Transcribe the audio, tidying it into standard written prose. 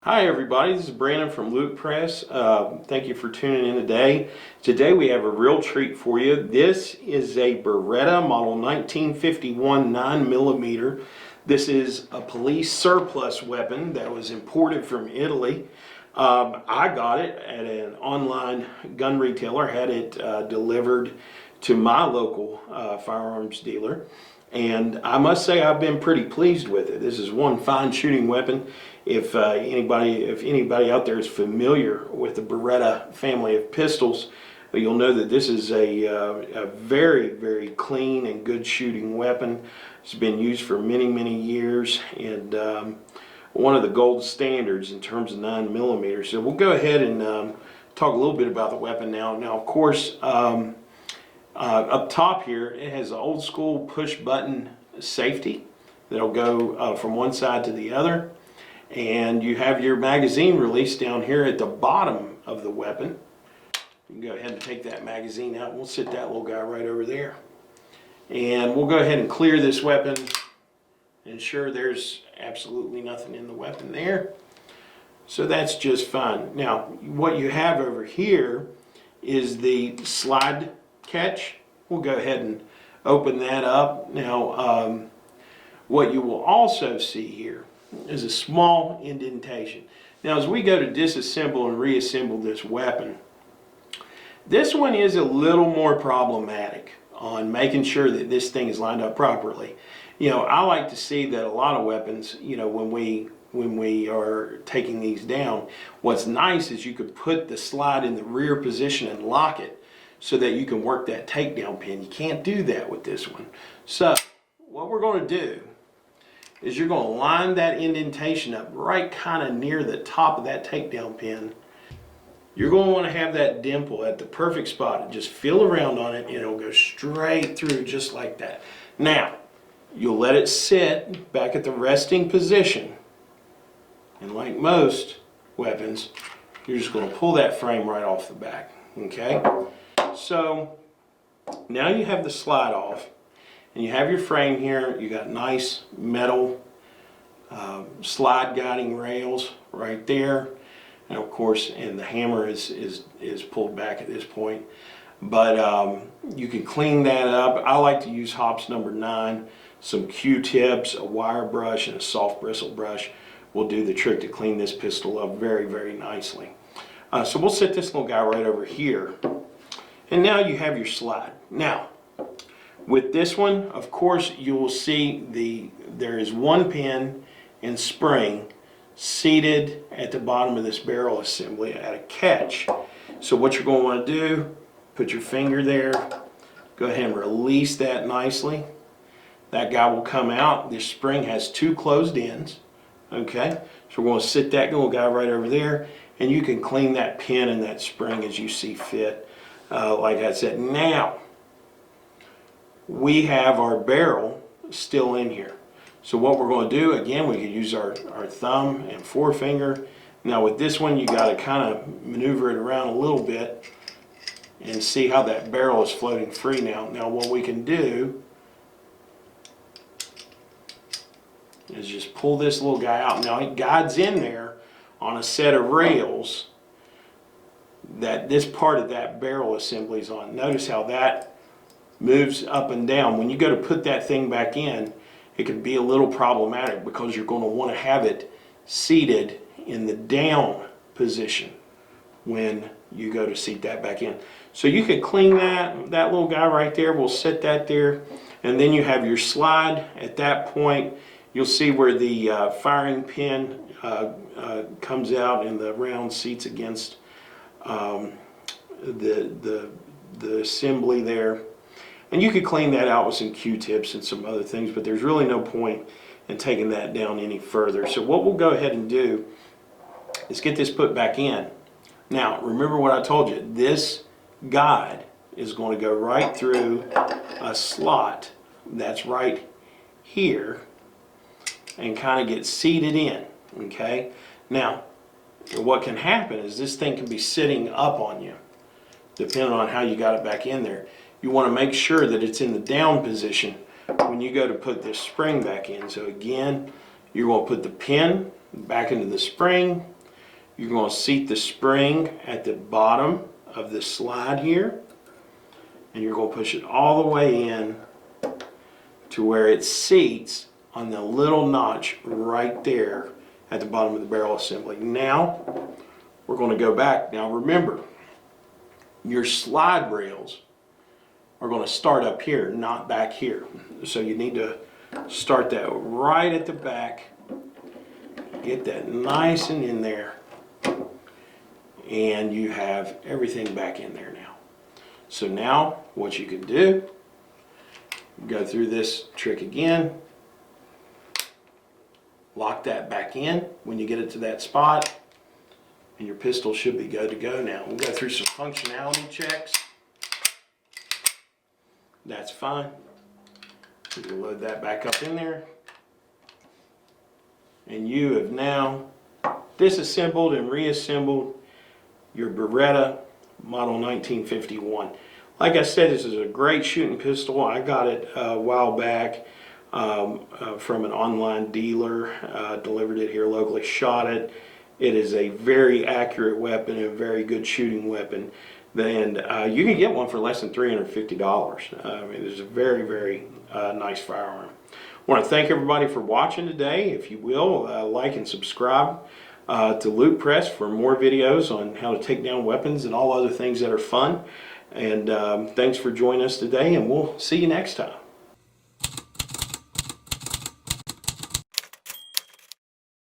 Hi everybody, this is Brandon from Luke Press. Thank you for tuning in today. Today we have a real treat for you. This is a Beretta model 1951 9mm. This is a police surplus weapon that was imported from Italy. I got it at an online gun retailer, had it delivered to my local firearms dealer. And I must say I've been pretty pleased with it. This is one fine shooting weapon. If anybody out there is familiar with the Beretta family of pistols, you'll know that this is a very, very clean and good shooting weapon. It's been used for many, many years, and one of the gold standards in terms of 9mm. So we'll go ahead and talk a little bit about the weapon now. Now, of course, up top here, it has an old school push button safety that'll go from one side to the other. And you have your magazine release down here at the bottom of the weapon. You can go ahead and take that magazine out. We'll sit that little guy right over there. And we'll go ahead and clear this weapon. Ensure there's absolutely nothing in the weapon there. So that's just fine. Now, what you have over here is the slide catch. We'll go ahead and open that up. Now, what you will also see here is a small indentation. Now, as we go to disassemble and reassemble this weapon, this one is a little more problematic on making sure that this thing is lined up properly. You know, I like to see that a lot of weapons, you know, when we are taking these down, what's nice is you could put the slide in the rear position and lock it so that you can work that takedown pin. You can't do that with this one. So what we're going to do is you're going to line that indentation up right kind of near the top of that takedown pin. You're going to want to have that dimple at the perfect spot and just feel around on it, and it'll go straight through just like that. Now, you'll let it sit back at the resting position, and like most weapons, you're just going to pull that frame right off the back. Okay? So now you have the slide off, and you have your frame here. You got nice metal slide guiding rails right there, and of course, and the hammer is pulled back at this point. But you can clean that up. I like to use Hops number 9. Some Q-tips, a wire brush, and a soft bristle brush will do the trick to clean this pistol up very, very nicely. So we'll set this little guy right over here. And now you have your slide. Now, with this one, of course, you will see there is one pin and spring seated at the bottom of this barrel assembly at a catch. So what you're going to want to do, put your finger there, go ahead and release that nicely. That guy will come out. This spring has 2 closed ends. Okay, so we're going to sit that little guy right over there, and you can clean that pin and that spring as you see fit. Like I said, now we have our barrel still in here. So what we're going to do, again, we could use our thumb and forefinger. Now with this one, you got to kind of maneuver it around a little bit and see how that barrel is floating free now. Now what we can do is just pull this little guy out. Now it guides in there on a set of rails that this part of that barrel assembly is on. Notice how that moves up and down. When you go to put that thing back in, it can be a little problematic because you're going to want to have it seated in the down position when you go to seat that back in. So you can clean that little guy right there. We'll set that there, and then you have your slide. At that point, you'll see where the firing pin comes out and the round seats against the assembly there. And you could clean that out with some Q-tips and some other things, but there's really no point in taking that down any further. So what we'll go ahead and do is get this put back in. Now, remember what I told you. This guide is going to go right through a slot that's right here and kind of get seated in, okay? Now, what can happen is this thing can be sitting up on you, depending on how you got it back in there. You want to make sure that it's in the down position when you go to put this spring back in. So again, you're going to put the pin back into the spring, You're going to seat the spring at the bottom of the slide here, and you're going to push it all the way in to where it seats on the little notch right there at the bottom of the barrel assembly. Now we're going to go back. Now remember, your slide rails are going to start up here, not back here. So you need to start that right at the back. Get that nice and in there. And you have everything back in there now. So now what you can do, go through this trick again. Lock that back in when you get it to that spot, and your pistol should be good to go now. We'll go through some functionality checks. That's fine. You can load that back up in there. And you have now disassembled and reassembled your Beretta model 1951. Like I said, this is a great shooting pistol. I got it a while back from an online dealer, delivered it here locally, shot it. It is a very accurate weapon, a very good shooting weapon. And you can get one for less than $350. It is a very, very nice firearm. I want to thank everybody for watching today. If you will, like and subscribe to Loot Press for more videos on how to take down weapons and all other things that are fun. And thanks for joining us today, and we'll see you next time.